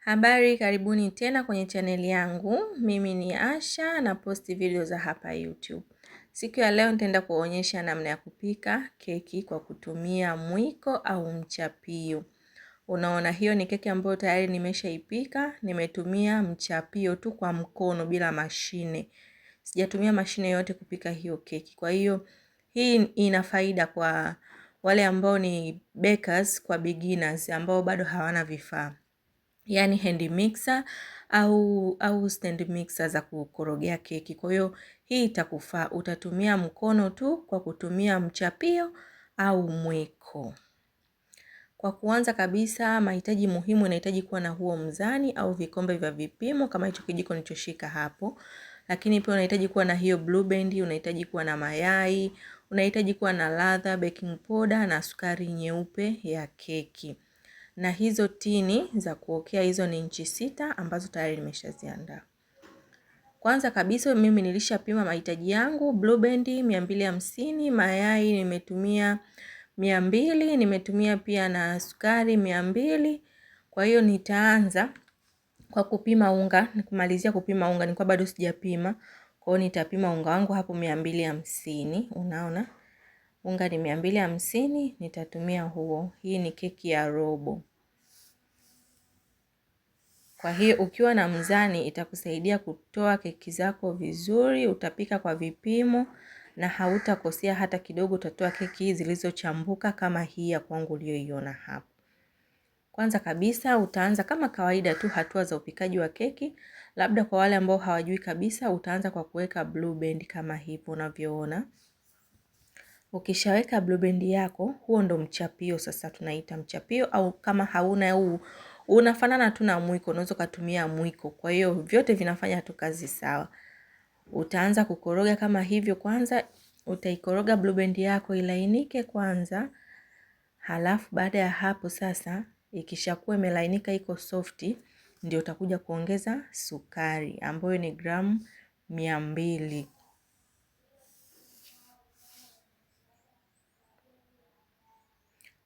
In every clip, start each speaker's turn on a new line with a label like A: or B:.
A: Habari, karibuni tena kwenye chaneli yangu. Mimi ni Asha na posti video za hapa YouTube. Siku ya leo nitaenda kuonyesha namna ya kupika keki kwa kutumia mwiko au mchapio. Unaona, hiyo ni keki ambayo tayari nimeshaipika. Nimetumia mchapio tu kwa mkono bila mashine. Sijatumia mashine yote kupika hiyo keki. Kwa hiyo hii ina faida kwa wale ambao ni bakers, kwa beginners ambao bado hawana vifaa. Yani hand mixer au stand mixer za kukorogea keki. Kwa hiyo hii itakufaa, utatumia mkono tu kwa kutumia mchapio au mwiko. Kwa kuanza kabisa, mahitaji muhimu, unahitaji kuwa na huo mzani au vikombe vya vipimo kama hicho kijiko nilichoshika hapo. Lakini pia unahitaji kuwa na hiyo blue band, unahitaji kuwa na mayai, unahitaji kuwa na ladha, baking powder na sukari nyeupe ya keki. Na hizo tini za kuokea hizo ni inchi 6 ambazo tayari nimeshaziandaa. Kwanza kabisa mimi nilishapima mahitaji yangu. Blue band 250, mayai nimetumia 200, nimetumia pia na sukari 200. Kwa hiyo nitaanza kwa kupima unga, nikumalizia kupima unga, nilikuwa bado sijapima. Kwa hiyo nitapima unga wangu hapo 250, unaona? Unga ni 250, nitatumia huo. Hii ni keki ya robo. Kwa hiyo ukiwa na mzani itakusaidia kutoa keki zako vizuri, utapika kwa vipimo na hautakosea hata kidogo, utatoa keki zilizochambuka kama hii ya kwangu uliyoiona hapo. Kwanza kabisa utaanza kama kawaida tu hatua za upikaji wa keki. Labda kwa wale ambao hawajui kabisa, utaanza kwa kuweka blue band kama hivyo unavyoona. Ukishaweka blue band yako, huo ndo mchapio, sasa tunaita mchapio, au kama hauna huu unafanana tu na mwiko, unaweza kutumia mwiko. Kwa hiyo vyote vinafanya tu kazi sawa. Utaanza kukoroga kama hivyo. Kwanza utaikoroga blue band yako ilainike kwanza. Halafu baada ya hapo sasa ikishakuwa imelainika iko soft, ndio utakuja kuongeza sukari ambayo ni gramu 200.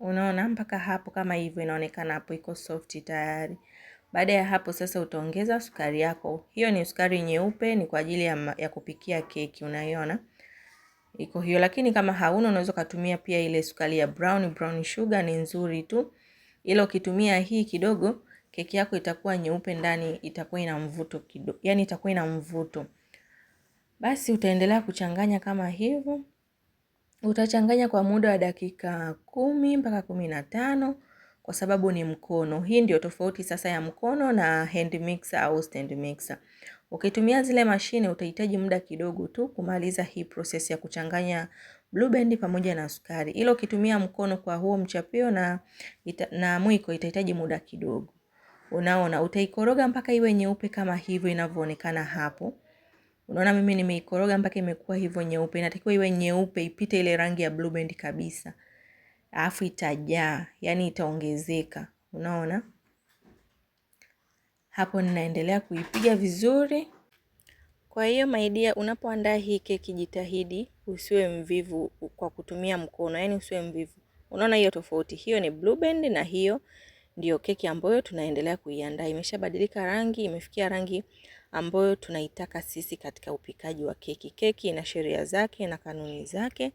A: Unaona mpaka hapo kama hivyo inaonekana hapo iko soft tayari. Baada ya hapo sasa utaongeza sukari yako. Hiyo ni sukari nyeupe, ni kwa ajili ya kupikia keki, unaiona? Iko hiyo, lakini kama hauna unaweza kutumia pia ile sukari ya brown sugar, ni nzuri tu. Ila ukitumia hii kidogo, keki yako itakuwa nyeupe ndani, itakuwa ina mvuto kidogo. Yani itakuwa ina mvuto. Basi utaendelea kuchanganya kama hivyo. Utachanganya kwa muda wa dakika 10 mpaka 15 kwa sababu ni mkono. Hii ndio tofauti sasa ya mkono na hand mixer au stand mixer. Ukitumia zile mashine utahitaji muda kidogo tu kumaliza hii process ya kuchanganya blue band pamoja na sukari. Ila ukitumia mkono kwa huo mchapio na mwiko itahitaji muda kidogo. Unaona, utaikoroga mpaka iwe nyeupe kama hivyo inavyoonekana hapo. Unaona mimi nimeikoroga mpaka imekuwa hivyo nyeupe. Inatakiwa iwe nyeupe, ipite ile rangi ya blue band kabisa. Alafu itajaa, yani itaongezeka. Unaona? Hapo ninaendelea kuipiga vizuri. Kwa hiyo my dear, unapoandaa hii keki jitahidi usiwe mvivu kwa kutumia mkono, yani usiwe mvivu. Unaona hiyo tofauti? Hiyo ni blue band na hiyo ndio keki ambayo tunaendelea kuiandaa. Imeshabadilika rangi, imefikia rangi ambayo tunaitaka sisi katika upikaji wa keki. Keki ina sheria zake na kanuni zake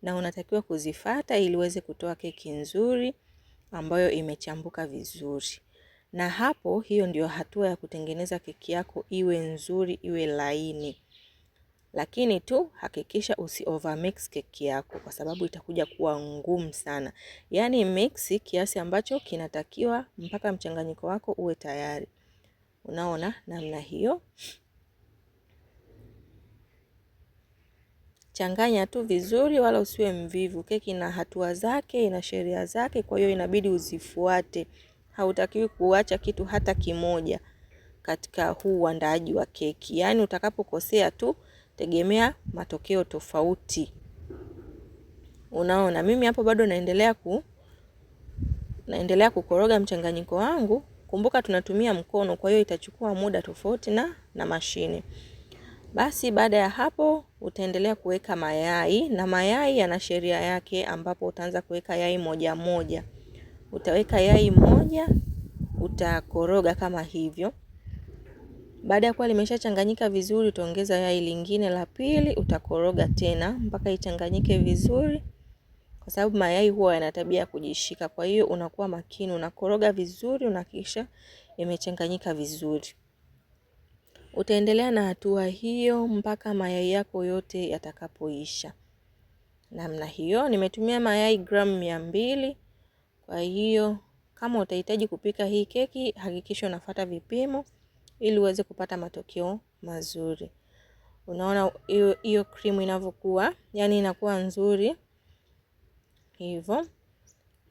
A: na unatakiwa kuzifuata ili uweze kutoa keki nzuri ambayo imechambuka vizuri. Na hapo hiyo ndio hatua ya kutengeneza keki yako iwe nzuri, iwe laini. Lakini tu hakikisha usi overmix keki yako kwa sababu itakuja kuwa ngumu sana. Yani mix kiasi ambacho kinatakiwa mpaka mchanganyiko wako uwe tayari. Unaona namna hiyo. Changanya tu vizuri wala usiwe mvivu. Keki ina hatua zake, ina sheria zake, kwa hiyo inabidi uzifuate. Hautakiwi kuacha kitu hata kimoja katika huu uandaaji wa keki. Yani utakapokosea tu tegemea matokeo tofauti. Unaona mimi hapo bado naendelea kukoroga mchanganyiko wangu. Kumbuka tunatumia mkono, kwa hiyo itachukua muda tofauti na mashine. Basi baada ya hapo utaendelea kuweka mayai, na mayai yana sheria yake ambapo utaanza kuweka yai moja moja. Utaweka yai moja, utakoroga kama hivyo. Baada ya kuwa limeshachanganyika vizuri, utaongeza yai lingine la pili, utakoroga tena mpaka ichanganyike vizuri, kwa sababu mayai huwa yana tabia kujishika. Kwa hiyo unakuwa makini, unakoroga vizuri, unahakikisha imechanganyika vizuri. Utaendelea na hatua hiyo mpaka mayai yako yote yatakapoisha. Namna hiyo nimetumia mayai gramu 200. Kwa hiyo kama utahitaji kupika hii keki, hakikisha unafuata vipimo ili uweze kupata matokeo mazuri. Unaona hiyo cream inavyokuwa, yani inakuwa nzuri. Hivyo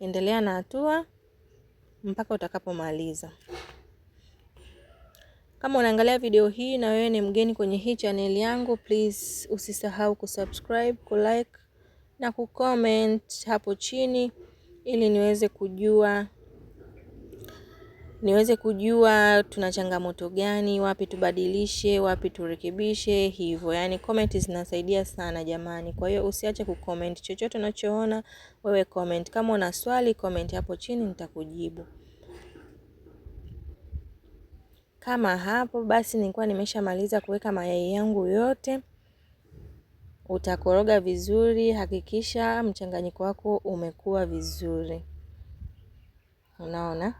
A: endelea na hatua mpaka utakapomaliza. Kama unaangalia video hii na wewe ni mgeni kwenye hii channel yangu, please usisahau kusubscribe, kulike na kucomment hapo chini ili niweze kujua tuna changamoto gani, wapi tubadilishe, wapi turekebishe hivyo. Yani comment zinasaidia sana jamani. Kwa hiyo usiache kucomment chochote unachoona, wewe comment. Kama una swali comment hapo chini nitakujibu. Kama hapo basi nilikuwa nimeshamaliza kuweka mayai yangu yote. Utakoroga vizuri, hakikisha mchanganyiko wako umekuwa vizuri. Unaona?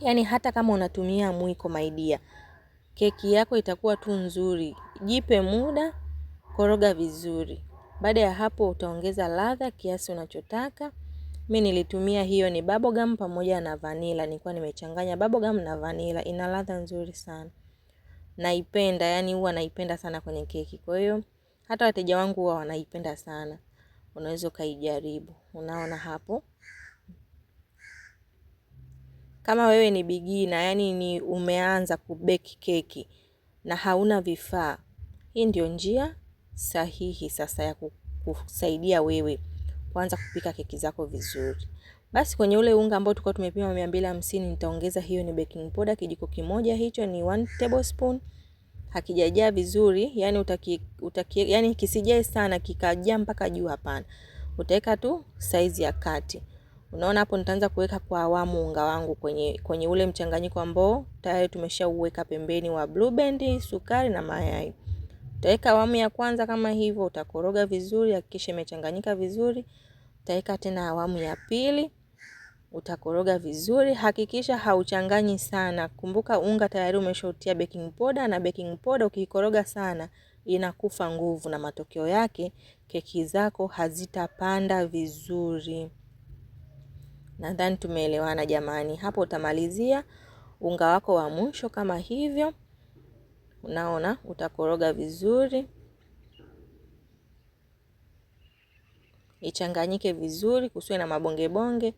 A: Yani hata kama unatumia mwiko my dear, keki yako itakuwa tu nzuri. Jipe muda, koroga vizuri. Baada ya hapo utaongeza ladha kiasi unachotaka. Mimi nilitumia hiyo ni bubblegum pamoja na vanilla. Nilikuwa nimechanganya bubblegum na vanilla. Ina ladha nzuri sana. Naipenda, yani huwa naipenda sana kwenye keki. Kwa hiyo hata wateja wangu huwa wanaipenda sana. Unaweza kaijaribu. Unaona hapo? Kama wewe ni beginner, yani ni umeanza kubeki keki na hauna vifaa, hii ndio njia sahihi sasa ya kusaidia wewe kuanza kupika keki zako vizuri. Basi kwenye ule unga ambao tulikuwa tumepima 250, nitaongeza hiyo ni baking powder kijiko kimoja, hicho ni 1 tablespoon. Hakijajaa vizuri, yani yani kisijae sana kikajaa mpaka juu, hapana. Utaweka tu size ya kati. Unaona hapo nitaanza kuweka kwa awamu unga wangu kwenye ule mchanganyiko ambao tayari tumeshauweka pembeni wa Blue Band, sukari na mayai. Utaweka awamu ya kwanza kama hivyo, utakoroga vizuri, hakikisha imechanganyika vizuri. Utaweka tena awamu ya pili, utakoroga vizuri, hakikisha hauchanganyi sana. Kumbuka unga tayari umeshautia baking powder, na baking powder ukikoroga sana inakufa nguvu, na matokeo yake keki zako hazitapanda vizuri. Nadhani tumeelewana jamani. Hapo utamalizia unga wako wa mwisho kama hivyo. Unaona, utakoroga vizuri. Ichanganyike vizuri, kusiwe na mabonge bonge.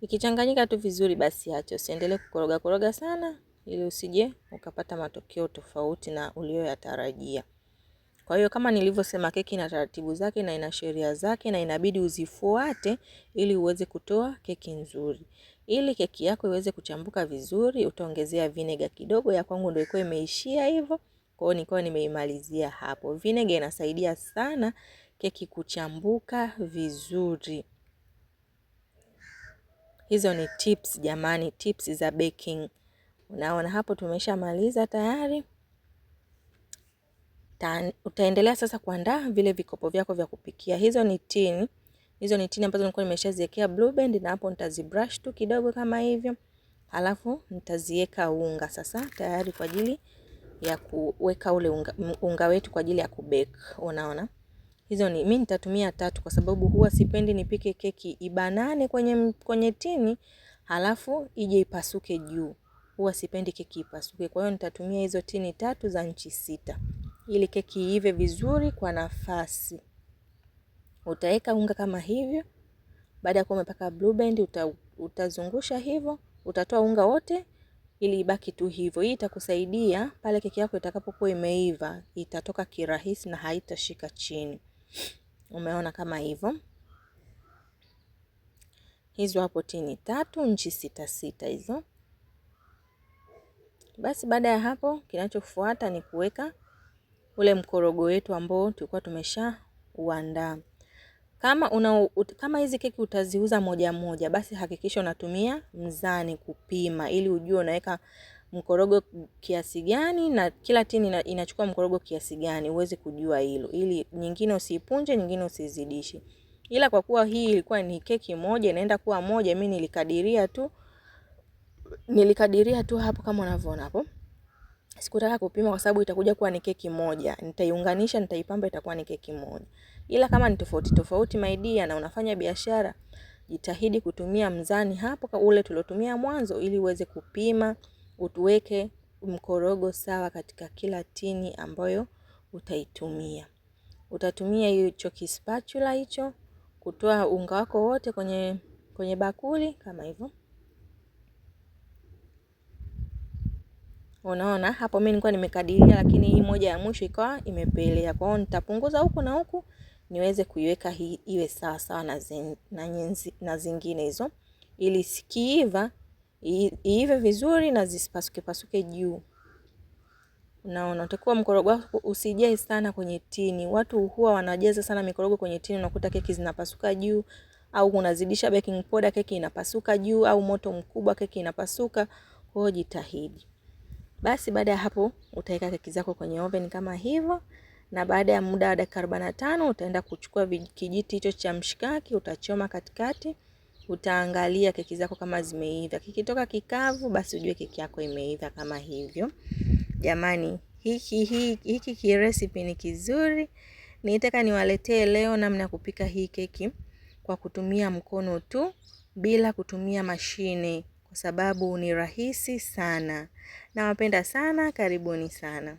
A: Ikichanganyika tu vizuri basi acha, usiendelee kukoroga sana ili usije ukapata matokeo tofauti na uliyoyatarajia. Kwa hiyo kama nilivyosema, keki ina taratibu zake na ina sheria zake na inabidi uzifuate ili uweze kutoa keki nzuri. Ili keki yako iweze kuchambuka vizuri, utaongezea vinegar kidogo. Ya kwangu ndio ilikuwa imeishia hivyo. Kwa hiyo nilikuwa nimeimalizia hapo. Vinegar inasaidia sana keki kuchambuka vizuri. Hizo ni tips jamani, tips za baking. Unaona hapo tumeshamaliza tayari. Utaendelea sasa kuandaa vile vikopo vyako vya kupikia. Hizo ni tini ambazo nilikuwa nimeshaziwekea Blue Band, na hapo nitazibrush tu kidogo kama hivyo. Halafu nitaziweka unga sasa tayari kwa ajili ya kuweka ule unga wetu kwa ajili ya kubake. Unaona? Mimi nitatumia 3 kwa sababu huwa sipendi nipike keki ibanane kwenye tini halafu ije ipasuke juu. Huwa sipendi keki ipasuke. Kwa hiyo nitatumia hizo tini 3 za inchi 6 ili keki iive vizuri kwa nafasi. Utaweka unga kama hivyo. Baada ya kuwa umepaka Blue Band, utazungusha hivyo, utatoa unga wote ili ibaki tu hivyo. Hii itakusaidia pale keki yako itakapokuwa imeiva, itatoka kirahisi na haitashika chini. Umeona kama hivyo? Hizo hapo tini 3 inchi 6 hizo. Basi baada ya hapo kinachofuata ni kuweka ule mkorogo wetu ambao tulikuwa tumesha uandaa. Kama hizi keki utaziuza moja moja, basi hakikisha unatumia mzani kupima ili ujue unaweka mkorogo kiasi gani na kila tini inachukua mkorogo kiasi gani, uweze kujua hilo ili nyingine usipunje, nyingine usizidishe. Ila kwa kuwa hii ilikuwa ni keki moja inaenda kuwa moja, mimi nilikadiria tu hapo kama unavyoona hapo. Sikutaka kupima kwa sababu itakuja kuwa ni keki moja. Nitaiunganisha, nitaipamba, itakuwa ni keki moja. Ila kama ni tofauti tofauti my dear na unafanya biashara, jitahidi kutumia mzani hapo kwa ule tuliotumia mwanzo ili uweze kupima, utuweke mkorogo sawa katika kila tini ambayo utaitumia. Utatumia hicho kispatula hicho kutoa unga wako wote kwenye bakuli kama hivyo. Unaona hapo mimi nilikuwa nimekadiria, lakini hii moja ya mwisho ikawa imepelea. Kwa hiyo nitapunguza huku na huku niweze kuiweka hii iwe sawa sawa na zingine hizo, ili sikiiva iive vizuri na zisipasuke pasuke juu. Unaona, utakuwa mkorogo wako usijae sana kwenye tini. Watu huwa wanajaza sana mikorogo kwenye tini, unakuta keki zinapasuka juu, au unazidisha baking powder keki inapasuka juu, au moto mkubwa keki inapasuka. Kwa hiyo jitahidi. Basi baada ya hapo utaweka keki zako kwenye oven kama hivyo, na baada ya muda wa dakika 45 utaenda kuchukua kijiti hicho cha mshikaki, utachoma katikati, utaangalia keki zako kama zimeiva. Kikitoka kikavu basi ujue keki yako imeiva kama hivyo. Jamani, hiki recipe ni kizuri. Nitaka niwaletee leo namna ya kupika hii keki kwa kutumia mkono tu bila kutumia mashine, kwa sababu ni rahisi sana. Nawapenda sana, karibuni sana.